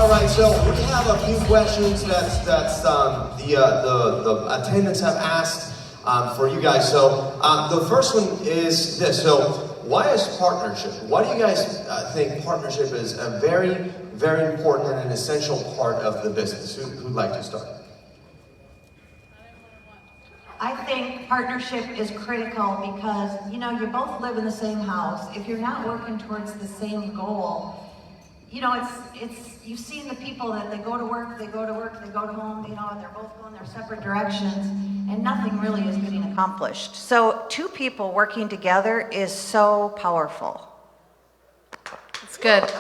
All right, so we have a few questions that the attendants have asked for you guys. So the first one is this. So why is partnership? Why do you guys think partnership is a very, very important and an essential part of the business? Who'd like to start? I think partnership is critical because, you know, you both live in the same house. If you're not working towards the same goal, you know, you've seen the people that they go to work, they go to home, you know, and they're both going their separate directions, and nothing really is getting accomplished. So two people working together is so powerful. It's good.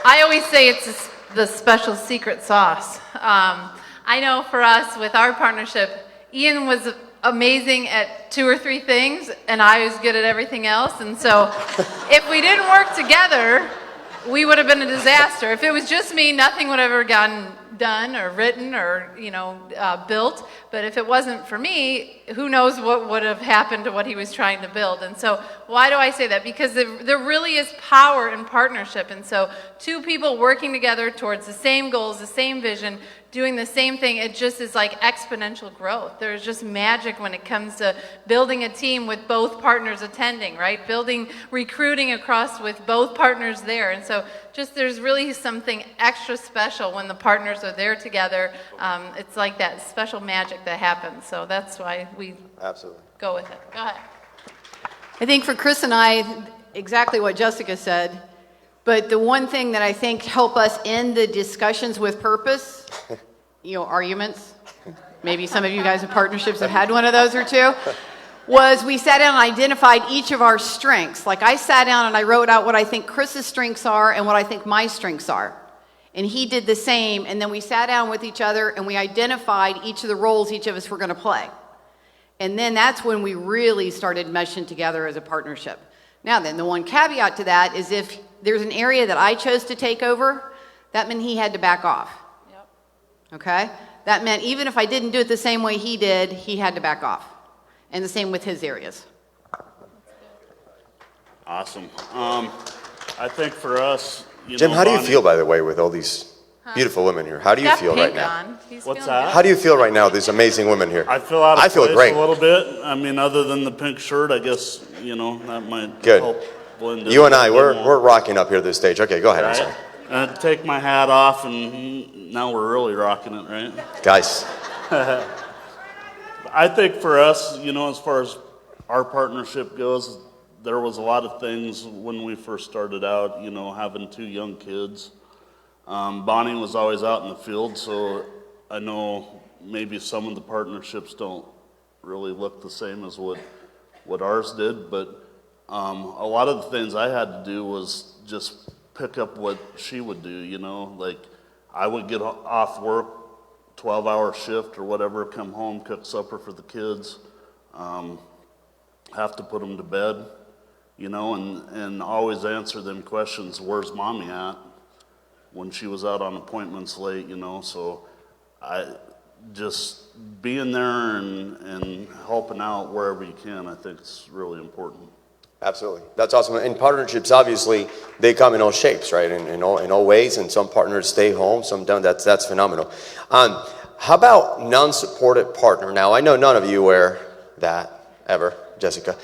I always say it's the special secret sauce. I know for us, with our partnership, Ian was amazing at 2 or 3 things, and I was good at everything else. And so if we didn't work together, we would have been a disaster. If it was just me, nothing would have ever gotten done or written or, you know, built. But if it wasn't for me, who knows what would have happened to what he was trying to build. And so why do I say that? Because there really is power in partnership. And so two people working together towards the same goals, the same vision, doing the same thing, it just is like exponential growth. There's just magic when it comes to building a team with both partners attending, right? Recruiting across with both partners there. And so just there's really something extra special when the partners are there together. It's like that special magic that happens. So that's why we Absolutely go with it. Go ahead. I think for Chris and I, exactly what Jessica said, but the one thing that I think help us end the discussions with purpose, you know, arguments, maybe some of you guys in partnerships have had one of those or two, was we sat down and identified each of our strengths. Like I sat down and I wrote out what I think Chris's strengths are and what I think my strengths are. And he did the same, and then we sat down with each other and we identified each of the roles each of us were going to play. And then that's when we really started meshing together as a partnership. Now then, the one caveat to that is if there's an area that I chose to take over, that meant he had to back off. Yep. Okay? That meant even if I didn't do it the same way he did, he had to back off. And the same with his areas. Awesome. I think for us, Jim, how do you feel, by the way, with all these beautiful women here? How do you feel right now? What's that? How do you feel right now, these amazing women here? I feel out of place great. a little bit. I mean, other than the pink shirt, I guess, you know, that might Good. help blend in. You and I, we're rocking up here this stage. Okay, go ahead. I'm sorry. Right? Take my hat off, and now we're really rocking it, right? Guys. I think for us, you know, as far as our partnership goes, there was a lot of things when we first started out, you know, having 2 young kids. Bonnie was always out in the field, so I know maybe some of the partnerships don't really look the same as what ours did, but a lot of the things I had to do was just pick up what she would do, you know, like I would get off work, 12-hour shift or whatever, come home, cook supper for the kids, have to put them to bed, you know, and always answer them questions, where's mommy at, when she was out on appointments late, you know. So I just being there and helping out wherever you can, I think it's really important. Absolutely. That's awesome. And partnerships, obviously, they come in all shapes, right? In all ways. And some partners stay home, some don't. That's phenomenal. How about non-supported partner? Now, I know none of you wear that ever, Jessica.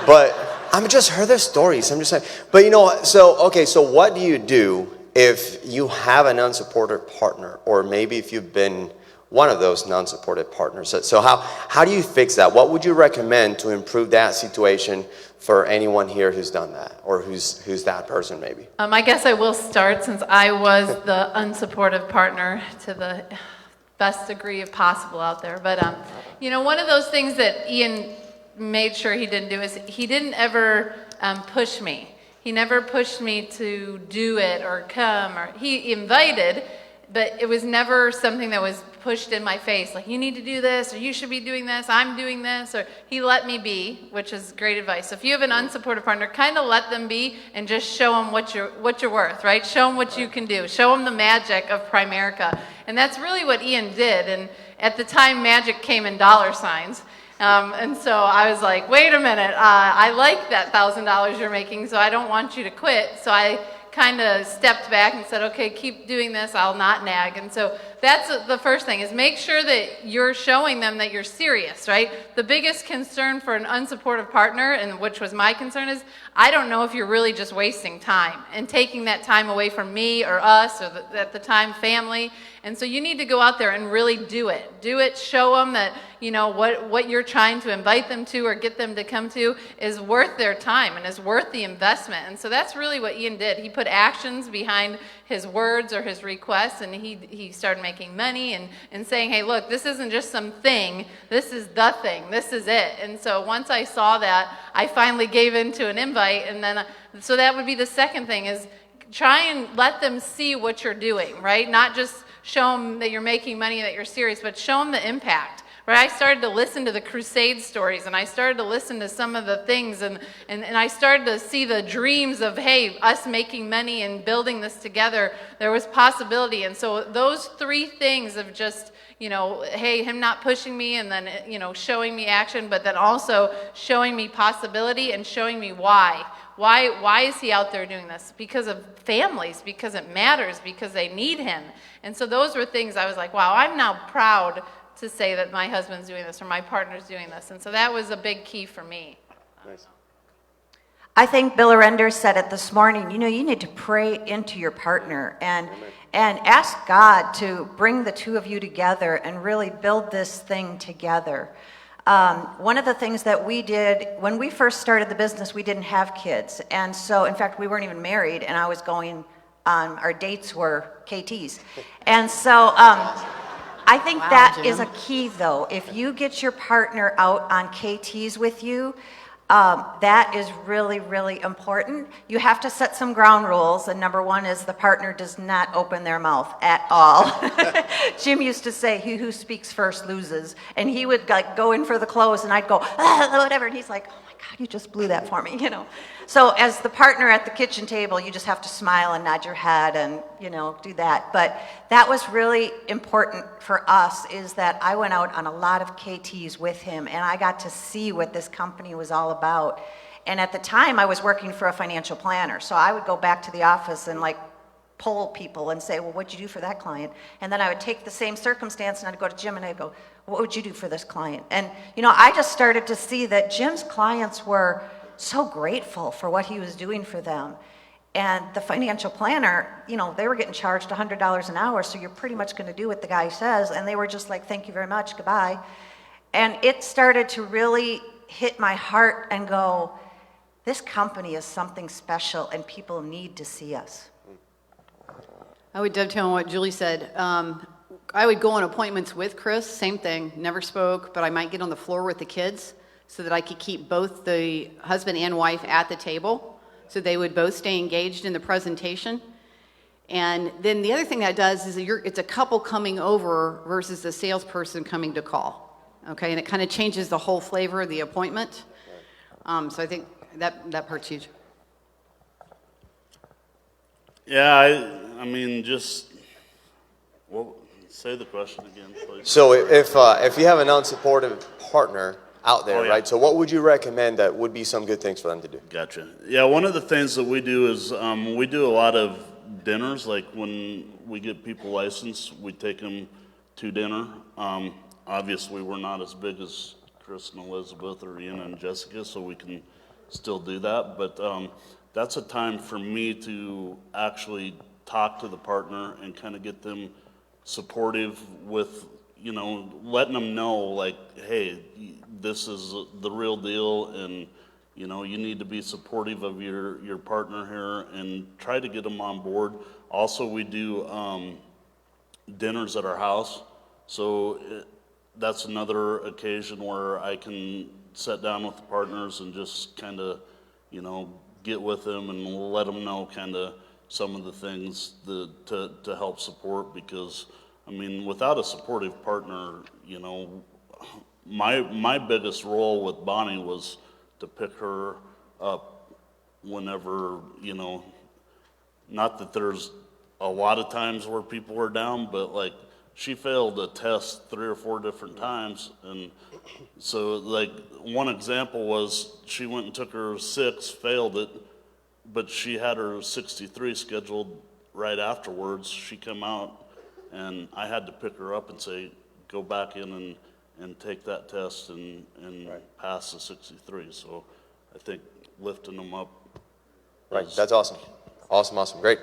But I've just heard their stories. I'm just saying. But you know, so what do you do if you have an unsupported partner, or maybe if you've been one of those non-supported partners? So how do you fix that? What would you recommend to improve that situation for anyone here who's done that, or who's that person maybe? I guess I will start, since I was the unsupportive partner to the best degree of possible out there. But you know, one of those things that Ian made sure he didn't do is he didn't ever push me. He never pushed me to do it or come, or he invited, but it was never something that was pushed in my face, like you need to do this, or you should be doing this, I'm doing this, or he let me be, which is great advice. So if you have an unsupportive partner, kind of let them be and just show them what you're worth, right? Show them what you can do. Show them the magic of Primerica. And that's really what Ian did. And at the time, magic came in dollar signs. And so I was like, wait a minute, I like that $1,000 you're making, so I don't want you to quit. So I kind of stepped back and said, okay, keep doing this, I'll not nag. And so that's the first thing, is make sure that you're showing them that you're serious, right? The biggest concern for an unsupportive partner, and which was my concern, is I don't know if you're really just wasting time and taking that time away from me or us, or at the time family. And so you need to go out there and really do it. Do it, show them that, you know, what you're trying to invite them to or get them to come to is worth their time and is worth the investment. And so that's really what Ian did. He put actions behind his words or his requests, and he started making money and saying, hey, look, this isn't just some thing, this is the thing, this is it. And so once I saw that, I finally gave in to an invite, and then, so that would be the second thing, is try and let them see what you're doing, right? Not just show them that you're making money, that you're serious, but show them the impact. Right? I started to listen to the crusade stories, and I started to listen to some of the things, and I started to see the dreams of, hey, us making money and building this together, there was possibility. And so those three things of just, you know, hey, him not pushing me, and then, you know, showing me action, but then also showing me possibility and showing me why. Why is he out there doing this? Because of families, because it matters, because they need him. And so those were things I was like, wow, I'm now proud to say that my husband's doing this or my partner's doing this. And so that was a big key for me. Nice. I think Bill Arender said it this morning, you know, you need to pray into your partner and ask God to bring the two of you together and really build this thing together. One of the things that we did when we first started the business, we didn't have kids. And so, in fact, we weren't even married, and I was going on, our dates were KTs. And so, I think Wow, that Jim. is a key, though. If you get your partner out on KTs with you, that is really, really important. You have to set some ground rules, and number one is the partner does not open their mouth at all. Jim used to say, he who speaks first loses, and he would like go in for the close, and I'd go, whatever, and he's like, oh my God, you just blew that for me, you know. So as the partner at the kitchen table, you just have to smile and nod your head and, you know, do that. But that was really important for us, is that I went out on a lot of KTs with him, and I got to see what this company was all about. And at the time, I was working for a financial planner, so I would go back to the office and like poll people and say, well, what'd you do for that client? And then I would take the same circumstance and I'd go to Jim and I'd go, what would you do for this client? And, you know, I just started to see that Jim's clients were so grateful for what he was doing for them. And the financial planner, you know, they were getting charged $100 an hour, so you're pretty much going to do what the guy says. And they were just like, thank you very much, goodbye. And it started to really hit my heart and go, this company is something special and people need to see us. I would dovetail on what Julie said. I would go on appointments with Chris, same thing, never spoke, but I might get on the floor with the kids so that I could keep both the husband and wife at the table, so they would both stay engaged in the presentation. And then the other thing that does is it's a couple coming over versus a salesperson coming to call, okay? And it kind of changes the whole flavor of the appointment. So I think that part's huge. Yeah, I mean, just, well, say the question again, please. So if you have an unsupportive partner out there, Oh, yeah. right? So what would you recommend that would be some good things for them to do? Gotcha. Yeah, one of the things that we do is we do a lot of dinners. Like when we get people licensed, we take them to dinner. Obviously, we're not as big as Chris and Elizabeth or Ian and Jessica, so we can still do that. But that's a time for me to actually talk to the partner and kind of get them supportive with, you know, letting them know, like, hey, this is the real deal, and, you know, you need to be supportive of your partner here and try to get them on board. Also, we do dinners at our house, so that's another occasion where I can sit down with the partners and just kind of, you know, get with them and let them know kind of some of the things to help support, because I mean, without a supportive partner, you know, my biggest role with Bonnie was to pick her up whenever, you know, not that there's a lot of times where people were down, but like she failed a test 3 or 4 different times. And so like one example was she went and took her 6, failed it, but she had her 63 scheduled right afterwards. She come out, and I had to pick her up and say, go back in and take that test and pass the 63. So I think lifting them up. Right, that's awesome. Awesome, great.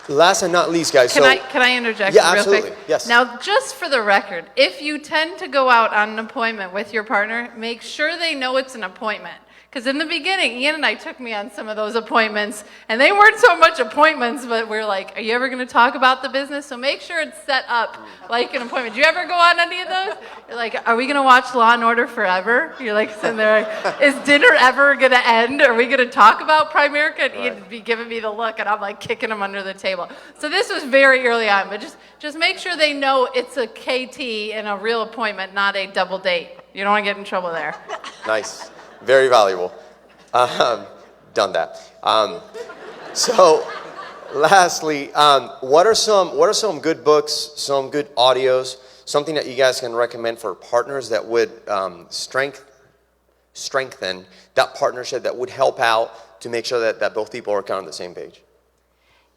Last and not least, guys. Can I interject Yeah, real absolutely. quick? Yes. Now, just for the record, if you tend to go out on an appointment with your partner, make sure they know it's an appointment. Because in the beginning, Ian and I took me on some of those appointments, and they weren't so much appointments, but we're like, are you ever going to talk about the business? So make sure it's set up like an appointment. Do you ever go on any of those? You're like, are we going to watch Law and Order forever? You're like sitting there, like, is dinner ever going to end? Are we going to talk about Primerica? And Ian would be giving me the look, and I'm like kicking him under the table. So this was very early on, but just make sure they know it's a KT and a real appointment, not a double date. You don't want to get in trouble there. Nice. Very valuable. Done that. So, lastly, what are some good books, some good audios, something that you guys can recommend for partners that would strengthen that partnership, that would help out to make sure that both people are kind of on the same page?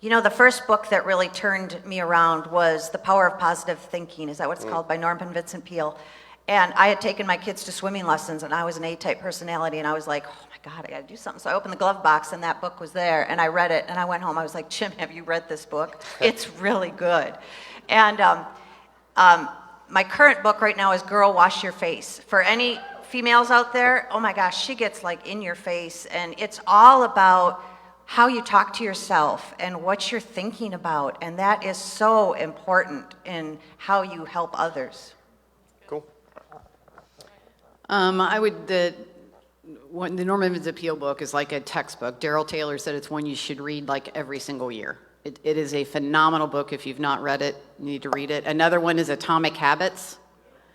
You know, the first book that really turned me around was The Power of Positive Thinking. Is that what it's called? By Norman Vincent Peale. And I had taken my kids to swimming lessons, and I was an A-type personality, and I was like, oh my God, I gotta do something. So I opened the glove box, and that book was there, and I read it, and I went home. I was like, Jim, have you read this book? It's really good. And my current book right now is Girl, Wash Your Face. For any females out there, oh my gosh, she gets like in your face, and it's all about how you talk to yourself and what you're thinking about, and that is so important in how you help others. Cool. The Norman Vincent Peale book is like a textbook. Daryl Taylor said it's one you should read like every single year. It is a phenomenal book. If you've not read it, you need to read it. Another one is Atomic Habits.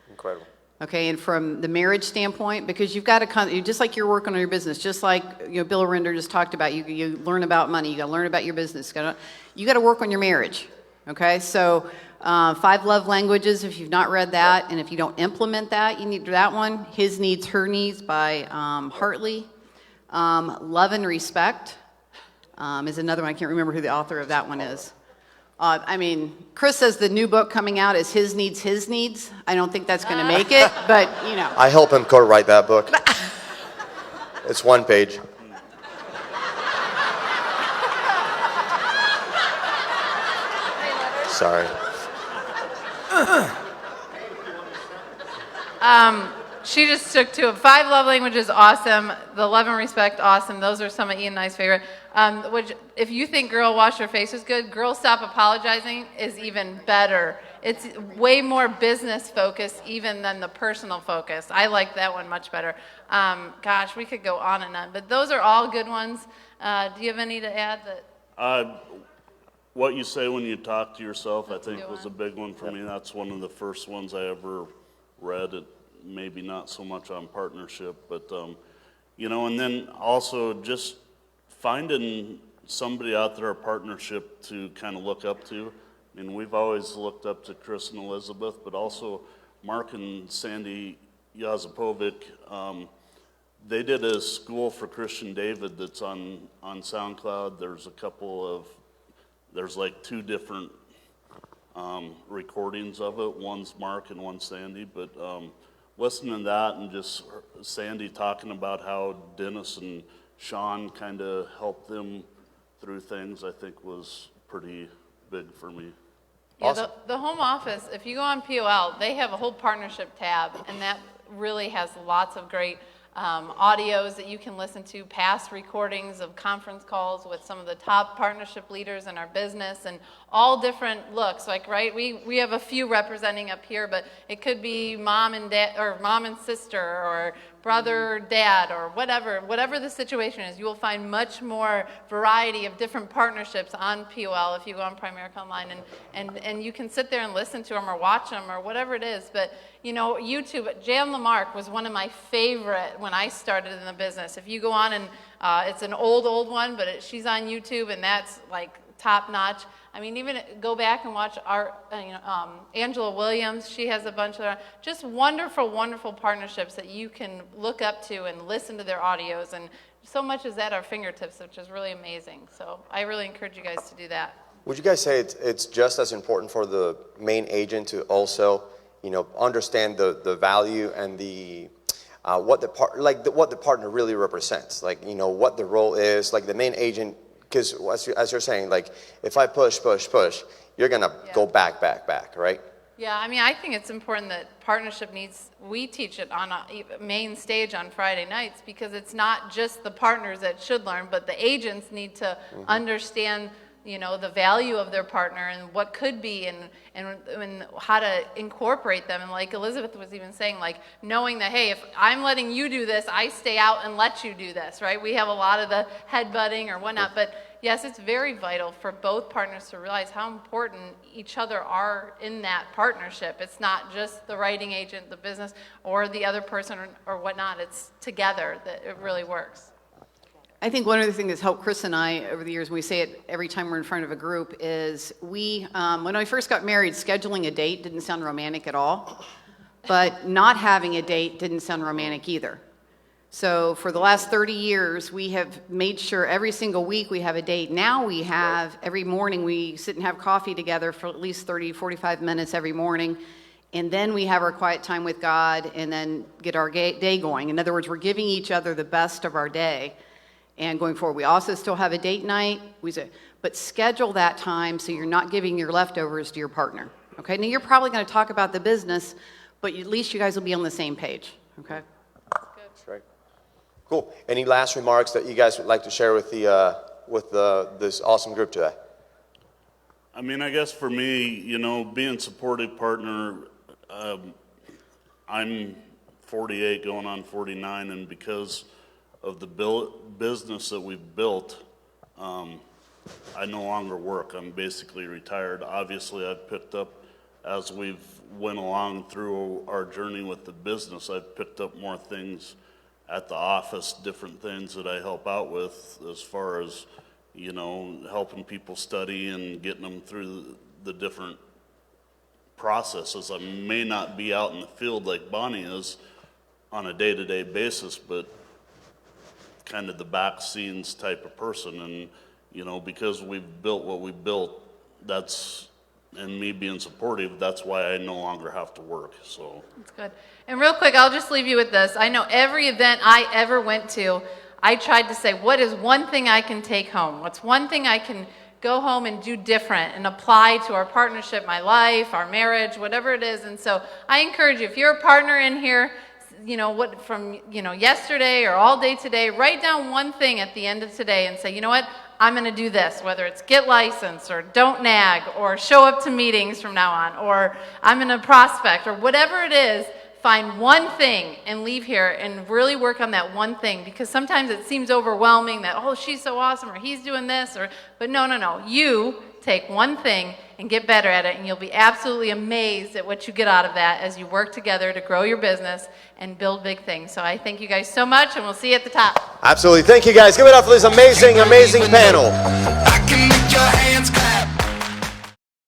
Incredible. Okay, and from the marriage standpoint, because you've got to, just like you're working on your business, just like Bill Rinder just talked about, you learn about money, you got to learn about your business, you got to work on your marriage. Okay, so 5 Love Languages, if you've not read that, and if you don't implement that, you need that one. His Needs, Her Needs by Hartley. Love and Respect is another one. I can't remember who the author of that one is. Chris says the new book coming out is His Needs, His Needs. I don't think that's going to make it, but I help him co-write that book. It's 1 page. Sorry. She just stuck to it. 5 Love Languages, awesome. The Love and Respect, awesome. Those are some of Ian and I's favorite. Which, if you think Girl, Wash Your Face is good, Girl, Stop Apologizing is even better. It's way more business focused even than the personal focus. I like that one much better. Gosh, we could go on and on, but those are all good ones. Do you have any to add? What you say when you talk to yourself, I think, was a big one for me. That's one of the first ones I ever read. Maybe not so much on partnership, but, and then also just finding somebody out there, a partnership to kind of look up to. I mean, we've always looked up to Chris and Elizabeth, but also Mark and Sandy Yazapovic. They did a School for Christian David that's on SoundCloud. There's like 2 different recordings of it. One's Mark and one's Sandy, but listening to that and just Sandy talking about how Dennis and Sean kind of helped them through things, I think was pretty big for me. Yeah, Awesome. the home office, if you go on POL, they have a whole partnership tab, and that really has lots of great audios that you can listen to, past recordings of conference calls with some of the top partnership leaders in our business, and all different looks. Like, right, we have a few representing up here, but it could be mom and dad, or mom and sister, or brother, dad, or whatever the situation is. You will find much more variety of different partnerships on POL if you go on Primerica Online, and you can sit there and listen to them or watch them or whatever it is. But YouTube, Jan Lamarck was one of my favorite when I started in the business. If you go on and it's an old one, but she's on YouTube, and that's like top notch. I mean, even go back and watch our, Angela Williams. She has a bunch of just wonderful, wonderful partnerships that you can look up to and listen to their audios. And so much is at our fingertips, which is really amazing. So I really encourage you guys to do that. Would you guys say it's just as important for the main agent to also, understand the value and the what the partner really represents, what the role is, like the main agent, because as you're saying, like if I push, you're gonna go back, right? Yeah, I mean, I think it's important that partnership we teach it on a main stage on Friday nights, because it's not just the partners that should learn, but the agents need to understand, the value of their partner and what could be and how to incorporate them. And like Elizabeth was even saying, like knowing that, hey, if I'm letting you do this, I stay out and let you do this, right? We have a lot of the headbutting or whatnot, but yes, it's very vital for both partners to realize how important each other are in that partnership. It's not just the writing agent, the business, or the other person or whatnot. It's together that it really works. I think one of the things that's helped Chris and I over the years, and we say it every time we're in front of a group, is when I first got married, scheduling a date didn't sound romantic at all, but not having a date didn't sound romantic either. So for the last 30 years, we have made sure every single week we have a date. Now we have, every morning we sit and have coffee together for at least 30, 45 minutes every morning. And then we have our quiet time with God and then get our day going. In other words, we're giving each other the best of our day. And going forward, we also still have a date night. But schedule that time so you're not giving your leftovers to your partner. Okay? Now you're probably going to talk about the business, but at least you guys will be on the same page. Okay? That's right. Cool. Any last remarks that you guys would like to share with this awesome group today? I mean, I guess for me, being a supportive partner, I'm 48 going on 49, and because of the business that we've built, I no longer work. I'm basically retired. Obviously, I've picked up, as we've went along through our journey with the business, I've picked up more things at the office, different things that I help out with as far as, helping people study and getting them through the different processes. I may not be out in the field like Bonnie is on a day-to-day basis, but kind of the back scenes type of person. And, because we've built what we built, and me being supportive, that's why I no longer have to work. So that's good. And real quick, I'll just leave you with this. I know every event I ever went to, I tried to say, what is one thing I can take home? What's one thing I can go home and do different and apply to our partnership, my life, our marriage, whatever it is. And so I encourage you, if you're a partner in here, what from, yesterday or all day today, write down one thing at the end of today and say, you know what, I'm going to do this, whether it's get licensed or don't nag or show up to meetings from now on, or I'm going to prospect or whatever it is. Find one thing and leave here and really work on that one thing, because sometimes it seems overwhelming that, oh, she's so awesome or he's doing this, but no. You take one thing and get better at it, and you'll be absolutely amazed at what you get out of that as you work together to grow your business and build big things. So I thank you guys so much, and we'll see you at the top. Absolutely. Thank you guys. Give it up for this amazing panel. I can make your hands